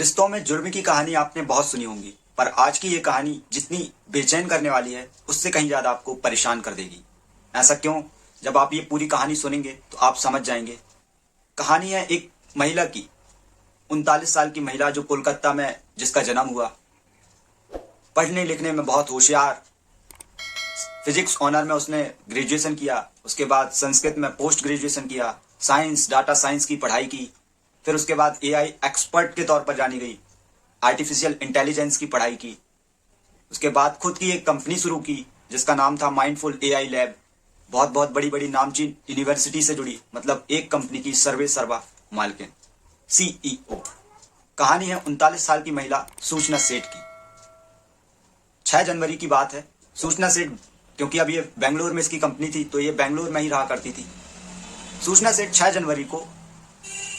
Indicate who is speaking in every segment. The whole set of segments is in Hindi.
Speaker 1: रिश्तों में जुर्म की कहानी आपने बहुत सुनी होंगी, पर आज की ये कहानी जितनी बेचैन करने वाली है उससे कहीं ज्यादा आपको परेशान कर देगी। ऐसा क्यों? जब आप ये पूरी कहानी सुनेंगे तो आप समझ जाएंगे। कहानी है एक महिला की, 39 साल की महिला जो कोलकाता में जिसका जन्म हुआ। पढ़ने लिखने में बहुत होशियार, फिजिक्स ऑनर में उसने ग्रेजुएशन किया, उसके बाद संस्कृत में पोस्ट ग्रेजुएशन किया, साइंस डाटा साइंस की पढ़ाई की, फिर उसके बाद एआई एक्सपर्ट के तौर पर जानी गई, आर्टिफिशियल इंटेलिजेंस की पढ़ाई की। उसके बाद खुद की एक कंपनी शुरू की जिसका नाम था माइंडफुल एआई लैब। बहुत बहुत बड़ी बड़ी नामचीन यूनिवर्सिटी से जुड़ी, मतलब एक कंपनी की सर्वे सर्वा मालकिन, सीईओ। कहानी है 39 साल की महिला सूचना सेठ की। 6 जनवरी की बात है। सूचना सेठ, क्योंकि अब ये बेंगलोर में इसकी कंपनी थी तो ये बेंगलोर में ही रहा करती थी। सूचना सेठ 6 जनवरी को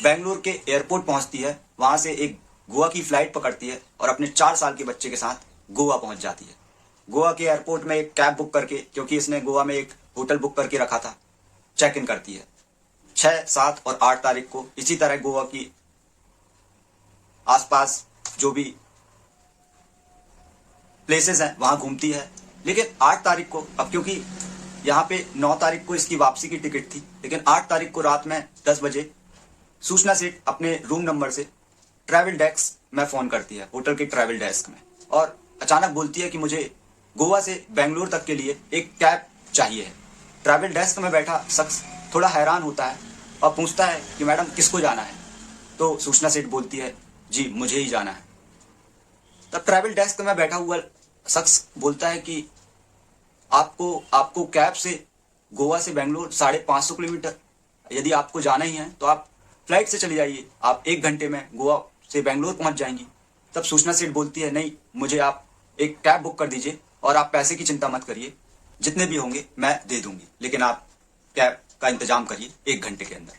Speaker 1: बेंगलोर के एयरपोर्ट पहुंचती है, वहां से एक गोवा की फ्लाइट पकड़ती है और अपने 4 साल के बच्चे के साथ गोवा पहुंच जाती है। गोवा के एयरपोर्ट में एक कैब बुक करके, क्योंकि इसने गोवा में एक होटल बुक करके रखा था, चेक इन करती है। 6, 7 और 8 तारीख को इसी तरह गोवा की आसपास जो भी प्लेसेस हैं वहां घूमती है। लेकिन 8 तारीख को, अब क्योंकि यहाँ पे 9 तारीख को इसकी वापसी की टिकट थी, लेकिन 8 तारीख को रात में 10 बजे सूचना सेठ अपने रूम नंबर से ट्रैवल डेस्क में फोन करती है, होटल के ट्रैवल डेस्क में, और अचानक बोलती है कि मुझे गोवा से बेंगलोर तक के लिए एक कैब चाहिए है। ट्रैवल डेस्क में बैठा शख्स थोड़ा हैरान होता है और पूछता है कि मैडम किसको जाना है? तो सूचना सेठ बोलती है, जी मुझे ही जाना है। तब ट्रैवल डेस्क में बैठा हुआ शख्स बोलता है कि आपको आपको कैब से गोवा से बेंगलोर 550 किलोमीटर, यदि आपको जाना ही है तो आप फ्लाइट से चली जाइए, आप 1 घंटे में गोवा से बेंगलोर पहुंच जाएंगी। तब सूचना सेठ बोलती है, नहीं, मुझे आप एक कैब बुक कर दीजिए और आप पैसे की चिंता मत करिए, जितने भी होंगे मैं दे दूंगी, लेकिन आप कैब का इंतजाम करिए 1 घंटे के अंदर।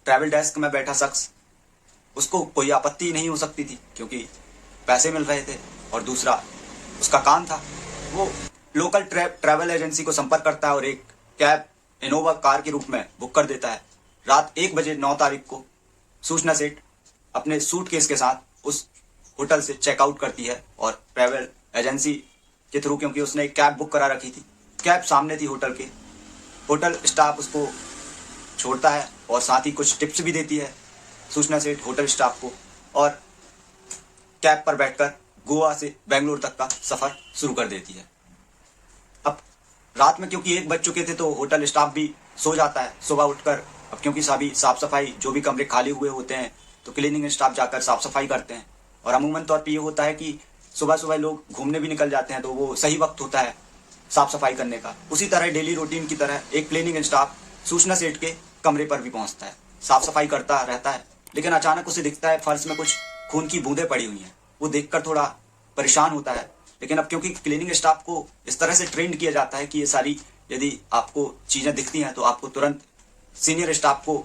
Speaker 1: ट्रैवल डेस्क में बैठा शख्स, उसको कोई आपत्ति नहीं हो सकती थी क्योंकि पैसे मिल रहे थे और दूसरा उसका काम था। वो लोकल ट्रैवल एजेंसी को संपर्क करता है और एक कैब इनोवा कार के रूप में बुक कर देता है। रात 1 बजे 9 तारीख को सूचना सेठ अपने सूटकेस के साथ उस होटल से चेकआउट करती है और ट्रैवल एजेंसी के थ्रू, क्योंकि उसने एक कैब बुक करा रखी थी, कैब सामने थी होटल के, होटल स्टाफ उसको छोड़ता है और साथ ही कुछ टिप्स भी देती है सूचना सेठ होटल स्टाफ को, और कैब पर बैठकर गोवा से बेंगलोर तक का सफर शुरू कर देती है। अब रात में क्योंकि 1 बज चुके थे तो होटल स्टाफ भी सो जाता है। सुबह उठकर, अब क्योंकि सभी साफ सफाई, जो भी कमरे खाली हुए होते हैं तो क्लीनिंग स्टाफ जाकर साफ सफाई करते हैं, और अमूमन तौर पे ये होता है कि सुबह सुबह लोग घूमने भी निकल जाते हैं तो वो सही वक्त होता है साफ सफाई करने का। उसी तरह डेली रूटीन की तरह एक क्लीनिंग स्टाफ सूचना सेठ के कमरे पर भी पहुंचता है, साफ सफाई करता रहता है। लेकिन अचानक उसे दिखता है फर्श में कुछ खून की बूंदें पड़ी हुई हैं। वो देखकर थोड़ा परेशान होता है, लेकिन अब क्योंकि क्लीनिंग स्टाफ को इस तरह से ट्रेंड किया जाता है कि ये सारी, यदि आपको चीजें दिखती हैं तो आपको तुरंत सीनियर स्टाफ को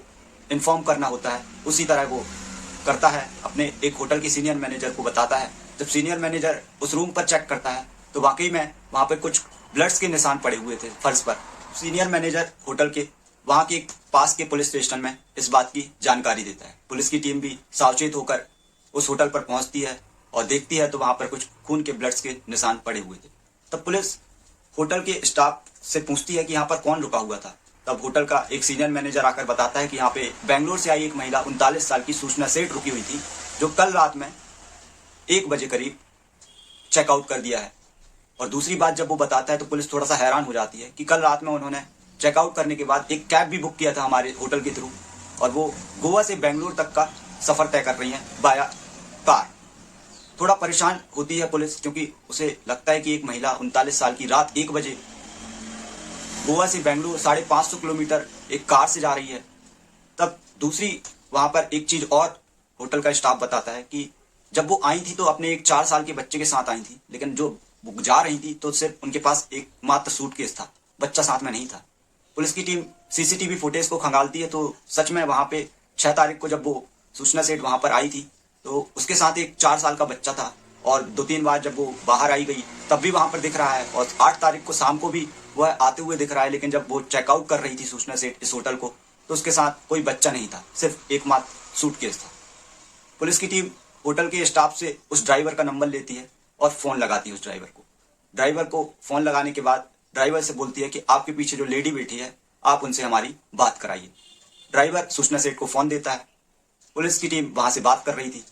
Speaker 1: इन्फॉर्म करना होता है, उसी तरह वो करता है, अपने एक होटल के सीनियर मैनेजर को बताता है। जब सीनियर मैनेजर उस रूम पर चेक करता है तो वाकई में वहां पर कुछ ब्लड्स के निशान पड़े हुए थे फर्श पर। सीनियर मैनेजर होटल के वहां के पास के पुलिस स्टेशन में इस बात की जानकारी देता है। पुलिस की टीम भी सावचेत होकर उस होटल पर पहुंचती है और देखती है तो वहां पर कुछ खून के ब्लड्स के निशान पड़े हुए थे। तब पुलिस होटल के स्टाफ से पूछती है कि यहाँ पर कौन रुका हुआ था। तब होटल का एक सीनियर मैनेजर आकर बताता है कि यहाँ पे बेंगलोर से आई एक महिला 39 साल की सूचना सेठ रुकी हुई थी, जो कल रात में 1 बजे करीब चेकआउट कर दिया है। और दूसरी बात जब वो बताता है तो पुलिस थोड़ा सा हैरान हो जाती है कि कल रात में उन्होंने चेकआउट करने के बाद एक कैब भी बुक किया था हमारे होटल के थ्रू, और वो गोवा से बेंगलोर तक का सफर तय कर रही हैं बाया कार। थोड़ा परेशान होती है पुलिस, क्योंकि उसे लगता है कि एक महिला 39 साल की रात 1 बजे गोवा से बेंगलोर 550 किलोमीटर एक कार से जा रही है। तब दूसरी वहां पर एक चीज और होटल का स्टाफ बताता है कि जब वो आई थी तो अपने एक 4 साल के बच्चे के साथ आई थी, लेकिन जो वो जा रही थी तो सिर्फ उनके पास एक मात्र सूटकेस था, बच्चा साथ में नहीं था। पुलिस की टीम सीसीटीवी फुटेज को खंगालती है तो सच में वहां पे 6 तारीख को जब वो सूचना सेठ वहां पर आई थी तो उसके साथ एक 4 साल का बच्चा था, और 2-3 बार जब वो बाहर आई गई तब भी वहां पर दिख रहा है, और 8 तारीख को शाम को भी वह आते हुए दिख रहा है। लेकिन जब वो चेकआउट कर रही थी सूचना सेठ इस होटल को तो उसके साथ कोई बच्चा नहीं था, सिर्फ एकमात्र सूटकेस था। पुलिस की टीम होटल के स्टाफ से उस ड्राइवर का नंबर लेती है और फ़ोन लगाती है उस ड्राइवर को। ड्राइवर को फ़ोन लगाने के बाद ड्राइवर से बोलती है कि आपके पीछे जो लेडी बैठी है आप उनसे हमारी बात कराइए। ड्राइवर सूचना सेठ को फ़ोन देता है। पुलिस की टीम वहाँ से बात कर रही थी।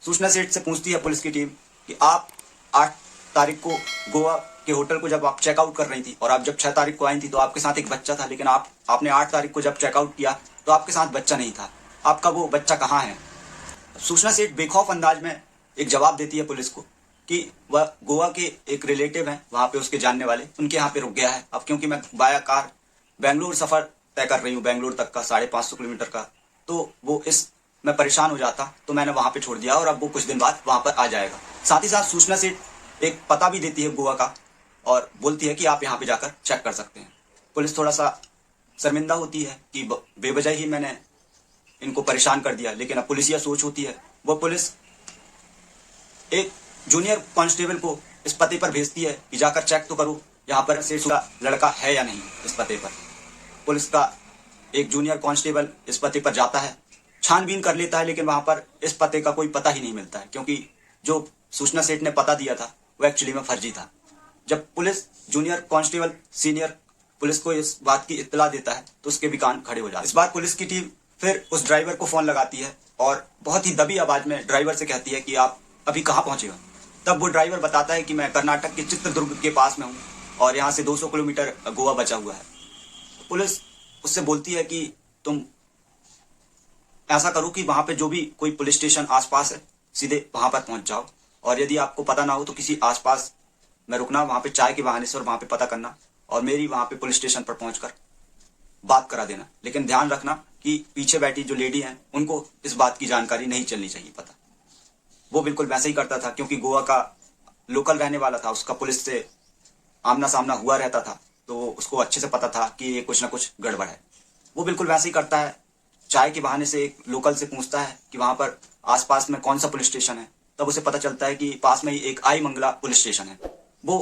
Speaker 1: सूचना सेठ से पूछती है पुलिस की टीम कि आप 8 तारीख को गोवा के होटल को जब आप चेकआउट कर रही थी और आप जब 6 तारीख को आई थी तो आपके साथ एक बच्चा था, लेकिन आपने 8 तारीख को जब चेकआउट किया तो आपके साथ बच्चा नहीं था, आपका वो बच्चा कहाँ है? सूचना सेठ बेखौफ अंदाज में एक जवाब देती है पुलिस को कि वह गोवा के एक रिलेटिव हैं वहाँ पे उसके जानने वाले, उनके यहाँ पे रुक गया है। अब क्योंकि मैं बाया कार बेंगलुरु सफ़र तय कर रही हूँ, बेंगलुरु तक का 550 किलोमीटर का, तो वो मैं परेशान हो जाता तो मैंने वहाँ पे छोड़ दिया और अब वो कुछ दिन बाद वहाँ पर आ जाएगा। साथ ही साथ सूचना सेठ एक पता भी देती है गोवा का और बोलती है कि आप यहाँ पे जाकर चेक कर सकते हैं। पुलिस थोड़ा सा शर्मिंदा होती है कि बेवजह ही मैंने इनको परेशान कर दिया, लेकिन अब पुलिस यह सोच होती है। वो पुलिस एक जूनियर कांस्टेबल को इस पते पर भेजती है कि जाकर चेक तो करो यहाँ पर सेठ का लड़का है या नहीं। इस पते पर पुलिस का एक जूनियर कांस्टेबल इस पते पर जाता है, छानबीन कर लेता है, लेकिन वहां पर इस पते का कोई पता ही नहीं मिलता है, क्योंकि जो सूचना सेठ ने पता दिया था वो एक्चुअली में फर्जी था। जब police junior constable senior police को इस बात की इत्तला देता है तो उसके भी कान खड़े हो जाते हैं। इस बार पुलिस की टीम फिर उस ड्राइवर को फोन लगाती है और बहुत ही दबी आवाज में ड्राइवर से कहती है कि आप अभी कहाँ पहुंचे हो। तब वो ड्राइवर बताता है कि मैं कर्नाटक के चित्रदुर्ग के पास में हूँ और यहाँ से 200 किलोमीटर गोवा बचा हुआ है। पुलिस उससे बोलती है कि तुम ऐसा करो कि वहां पे जो भी कोई पुलिस स्टेशन आसपास है सीधे वहां पर पहुंच जाओ, और यदि आपको पता ना हो तो किसी आसपास में रुकना, वहां पे चाय के बहाने से, और वहां पे पता करना और मेरी वहां पे पुलिस स्टेशन पर पहुंचकर बात करा देना। लेकिन ध्यान रखना कि पीछे बैठी जो लेडी है उनको इस बात की जानकारी नहीं चलनी चाहिए पता। वो बिल्कुल वैसे ही करता था, क्योंकि गोवा का लोकल रहने वाला था, उसका पुलिस से आमना सामना हुआ रहता था, तो उसको अच्छे से पता था कि ये कुछ ना कुछ गड़बड़ है। वो बिल्कुल वैसे ही करता है, चाय के बहाने से एक लोकल से पूछता है कि वहां पर आसपास में कौन सा पुलिस स्टेशन है। तब उसे पता चलता है कि पास में ही एक आई मंगला पुलिस स्टेशन है। वो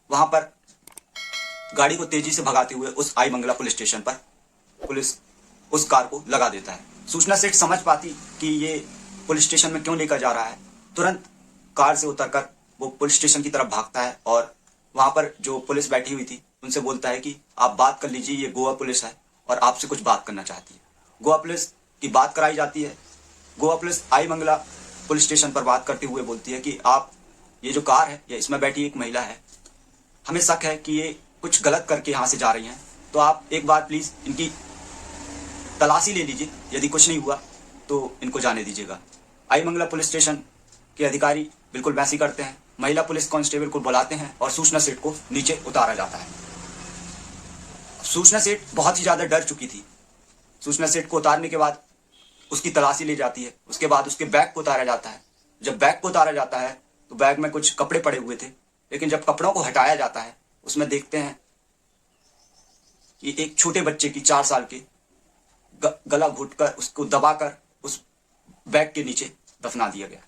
Speaker 1: वहां पर गाड़ी को तेजी से भगाते हुए उस आई मंगला पुलिस स्टेशन पर पुलिस उस कार को लगा देता है। सूचना सेठ समझ पाती कि ये पुलिस स्टेशन में क्यों लेकर जा रहा है, तुरंत कार से उतरकर वो पुलिस स्टेशन की तरफ भागता है और वहां पर जो पुलिस बैठी हुई थी उनसे बोलता है कि आप बात कर लीजिए, ये गोवा पुलिस है और आपसे कुछ बात करना चाहती है। गोवा पुलिस की बात कराई जाती है। गोवा पुलिस आई मंगला पुलिस स्टेशन पर बात करते हुए बोलती है कि आप, ये जो कार है, ये इसमें बैठी एक महिला है, हमें शक है कि ये कुछ गलत करके यहाँ से जा रही हैं, तो आप एक बार प्लीज इनकी तलाशी ले लीजिए, यदि कुछ नहीं हुआ तो इनको जाने दीजिएगा। आई मंगला पुलिस स्टेशन के अधिकारी बिल्कुल वैसे ही करते हैं। महिला पुलिस कांस्टेबल को बुलाते हैं और सूचना सेठ को नीचे उतारा जाता है। सूचना सेठ बहुत ही ज्यादा डर चुकी थी। सूचना सेठ को उतारने के बाद उसकी तलाशी ली जाती है। उसके बाद उसके बैग को उतारा जाता है। जब बैग को उतारा जाता है तो बैग में कुछ कपड़े पड़े हुए थे, लेकिन जब कपड़ों को हटाया जाता है उसमें देखते हैं कि एक छोटे बच्चे की 4 साल के गला घुटकर उसको दबाकर उस बैग के नीचे दफना दिया गया।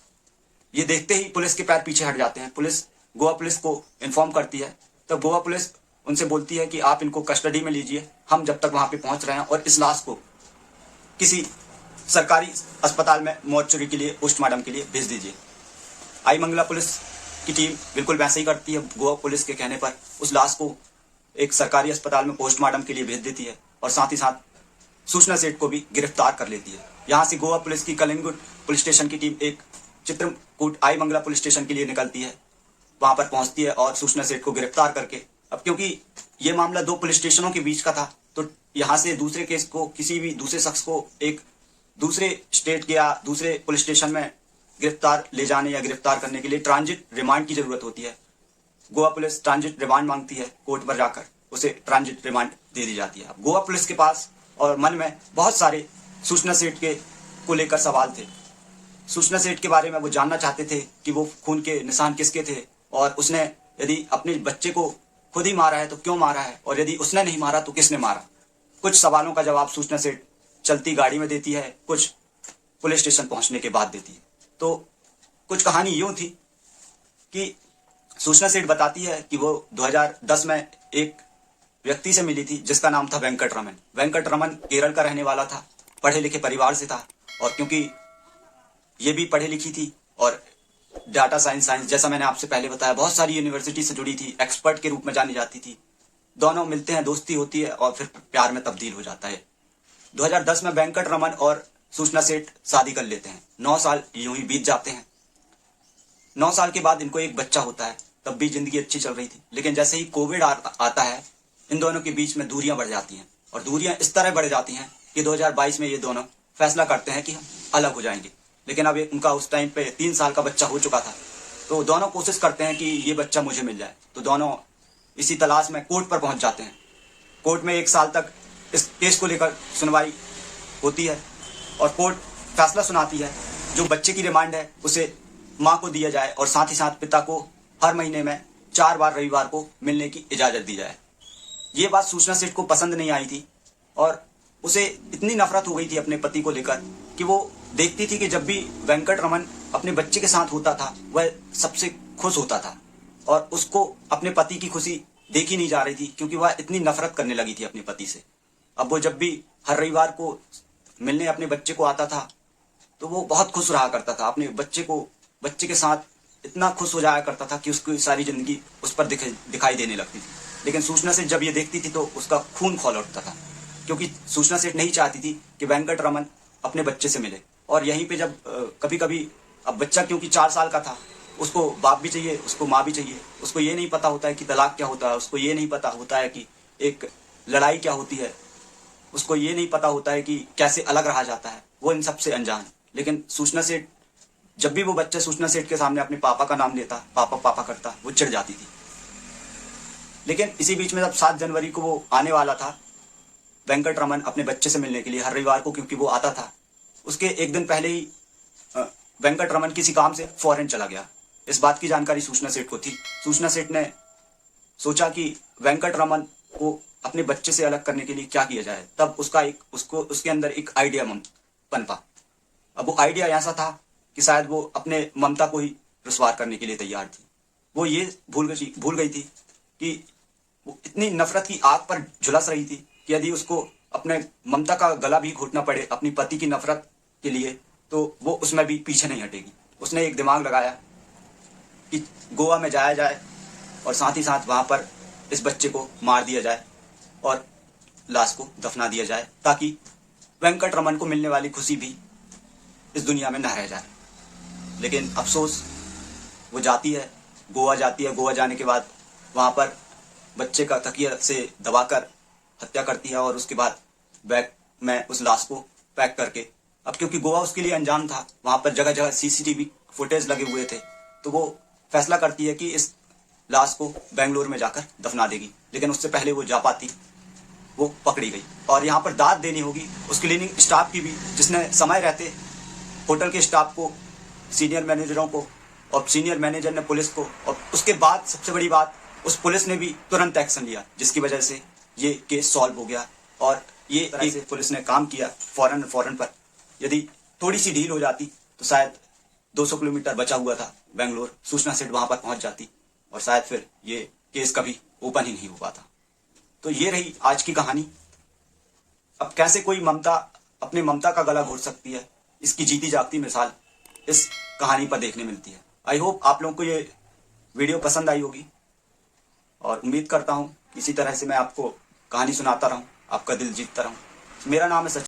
Speaker 1: ये देखते ही पुलिस के पैर पीछे हट जाते हैं। पुलिस गोवा पुलिस को इन्फॉर्म करती है। तब गोवा पुलिस उनसे बोलती है कि आप इनको कस्टडी में लीजिए, हम जब तक वहां पे पहुंच रहे हैं, और इस लाश को किसी सरकारी अस्पताल में मॉर्चरी के लिए, पोस्टमार्टम के लिए भेज दीजिए। आई मंगला पुलिस की टीम बिल्कुल वैसे ही करती है। गोवा पुलिस के कहने पर उस लाश को एक सरकारी अस्पताल में पोस्टमार्टम के लिए भेज देती है और साथ ही साथ सूचना सेठ को भी गिरफ्तार कर लेती है। यहाँ से गोवा पुलिस की कलिंगुट पुलिस स्टेशन की टीम एक चित्रकूट आई मंगला पुलिस स्टेशन के लिए निकलती है, वहां पर पहुंचती है और सूचना सेठ को गिरफ्तार करके, अब क्योंकि ये मामला 2 पुलिस स्टेशनों के बीच का था, तो यहाँ से दूसरे केस को, किसी भी दूसरे शख्स को एक दूसरे स्टेट के या दूसरे पुलिस स्टेशन में गिरफ्तार ले जाने या गिरफ्तार करने के लिए ट्रांजिट रिमांड की जरूरत होती है। गोवा पुलिस ट्रांजिट रिमांड मांगती है, कोर्ट पर जाकर उसे ट्रांजिट रिमांड दे दी जाती है। गोवा पुलिस के पास और मन में बहुत सारे सूचना सेठ के को लेकर सवाल थे। सूचना सेठ के बारे में वो जानना चाहते थे कि वो खून के निशान किसके थे, और उसने यदि अपने बच्चे को खुद ही मारा है तो क्यों मारा है, और यदि उसने नहीं मारा तो किसने मारा। कुछ सवालों का जवाब सूचना सेठ चलती गाड़ी में देती है, कुछ पुलिस स्टेशन पहुंचने के बाद देती है। तो कुछ कहानी यूं थी कि सूचना सेठ बताती है कि वो 2010 में एक व्यक्ति से मिली थी जिसका नाम था वेंकट रमन। वेंकट रमन केरल का रहने वाला था, पढ़े लिखे परिवार से था, और क्योंकि ये भी पढ़ी लिखी थी और डाटा साइंस जैसा मैंने आपसे पहले बताया बहुत सारी यूनिवर्सिटी से जुड़ी थी, एक्सपर्ट के रूप में जानी जाती थी। दोनों मिलते हैं, दोस्ती होती है और फिर प्यार में तब्दील हो जाता है। 2010 में वेंकट रमन और सूचना सेठ शादी कर लेते हैं। 9 साल यूं ही बीत जाते हैं। 9 साल के बाद इनको एक बच्चा होता है। तब भी जिंदगी अच्छी चल रही थी, लेकिन जैसे ही कोविड आता है, इन दोनों के बीच में दूरियां बढ़ जाती हैं और दूरियां इस तरह बढ़ जाती हैं कि 2022 में ये दोनों फैसला करते हैं कि हम अलग हो जाएंगे। लेकिन अब उनका उस टाइम पे 3 साल का बच्चा हो चुका था, तो दोनों कोशिश करते हैं कि ये बच्चा मुझे मिल जाए। तो दोनों इसी तलाश में कोर्ट पर पहुंच जाते हैं। कोर्ट में 1 साल तक इस केस को लेकर सुनवाई होती है और कोर्ट फैसला सुनाती है जो बच्चे की रिमांड है उसे माँ को दिया जाए और साथ ही साथ पिता को हर महीने में 4 बार रविवार को मिलने की इजाजत दी जाए। ये बात सूचना सेठ को पसंद नहीं आई थी और उसे इतनी नफरत हो गई थी अपने पति को लेकर कि वो देखती थी कि जब भी वेंकट रमन अपने बच्चे के साथ होता था वह सबसे खुश होता था और उसको अपने पति की खुशी देखी नहीं जा रही थी क्योंकि वह इतनी नफरत करने लगी थी अपने पति से। अब वो जब भी हर रविवार को मिलने अपने बच्चे को आता था तो वो बहुत खुश रहा करता था। अपने बच्चे के साथ इतना खुश हो जाया करता था कि उसकी सारी जिंदगी उस पर दिखाई देने लगती थी। लेकिन सूचना सेठ जब ये देखती थी तो उसका खून खौल उठता था क्योंकि सूचना सेठ नहीं चाहती थी कि वेंकट रमन अपने बच्चे से मिले। और यहीं पे जब कभी कभी अब बच्चा क्योंकि 4 साल का था, उसको बाप भी चाहिए, उसको माँ भी चाहिए। उसको ये नहीं पता होता है कि तलाक क्या होता है, उसको ये नहीं पता होता है कि एक लड़ाई क्या होती है, उसको ये नहीं पता होता है कि कैसे अलग रहा जाता है। वो इन सबसे अनजान है। लेकिन सूचना सेठ जब भी वो बच्चा सूचना सेठ के सामने अपने पापा का नाम लेता, पापा पापा करता, वो चिढ़ जाती थी। लेकिन इसी बीच में जब 7 जनवरी को वो आने वाला था वेंकट रमन अपने बच्चे से मिलने के लिए हर रविवार को, क्योंकि वो आता था, उसके 1 दिन पहले ही वेंकट रमन किसी काम से फॉरेन चला गया। इस बात की जानकारी सूचना सेठ को थी। सूचना सेठ ने सोचा कि वेंकट रमन को अपने बच्चे से अलग करने के लिए क्या किया जाए। तब उसके अंदर एक आइडिया पनपा। अब वो आइडिया ऐसा था कि शायद वो अपने ममता को ही रुसवार करने के लिए तैयार थी। वो ये भूल गई थी कि वो इतनी नफरत की आग पर झुलस रही थी कि यदि उसको अपने ममता का गला भी घोटना पड़े अपनी पति की नफरत के लिए तो वो उसमें भी पीछे नहीं हटेगी। उसने एक दिमाग लगाया कि गोवा में जाया जाए और साथ ही साथ वहां पर इस बच्चे को मार दिया जाए और लाश को दफना दिया जाए ताकि वेंकट रमन को मिलने वाली खुशी भी इस दुनिया में न रह जाए। लेकिन अफसोस वो जाती है, गोवा जाती है। गोवा जाने के बाद वहां पर बच्चे का तकिया से दबाकर हत्या करती है और उसके बाद बैग में उस लाश को पैक करके, अब क्योंकि गोवा उसके लिए अनजान था, वहां पर जगह जगह सीसीटीवी फुटेज लगे हुए थे, तो वो फैसला करती है कि इस लाश को बेंगलुरु में जाकर दफना देगी। लेकिन उससे पहले वो जा पाती, वो पकड़ी गई। और यहाँ पर दाद देनी होगी उस क्लीनिंग स्टाफ की भी, जिसने समय रहते होटल के स्टाफ को, सीनियर मैनेजरों को, और सीनियर मैनेजर ने पुलिस को, और उसके बाद सबसे बड़ी बात उस पुलिस ने भी तुरंत एक्शन लिया जिसकी वजह से ये केस सॉल्व हो गया। और ये तरह से पुलिस ने काम किया फौरन पर। यदि थोड़ी सी ढील हो जाती तो शायद 200 किलोमीटर बचा हुआ था बेंगलोर, सूचना सेठ वहां पर पहुंच जाती और शायद फिर ये केस कभी ओपन ही नहीं हो पाता। तो ये रही आज की कहानी। अब कैसे कोई अपने ममता का गला घोट सकती है, इसकी जीती जागती मिसाल इस कहानी पर देखने मिलती है। आई होप आप लोगों को ये वीडियो पसंद आई होगी और उम्मीद करता हूँ इसी तरह से मैं आपको कहानी सुनाता रहूँ, आपका दिल जीतता रहूँ। मेरा नाम है सचिन।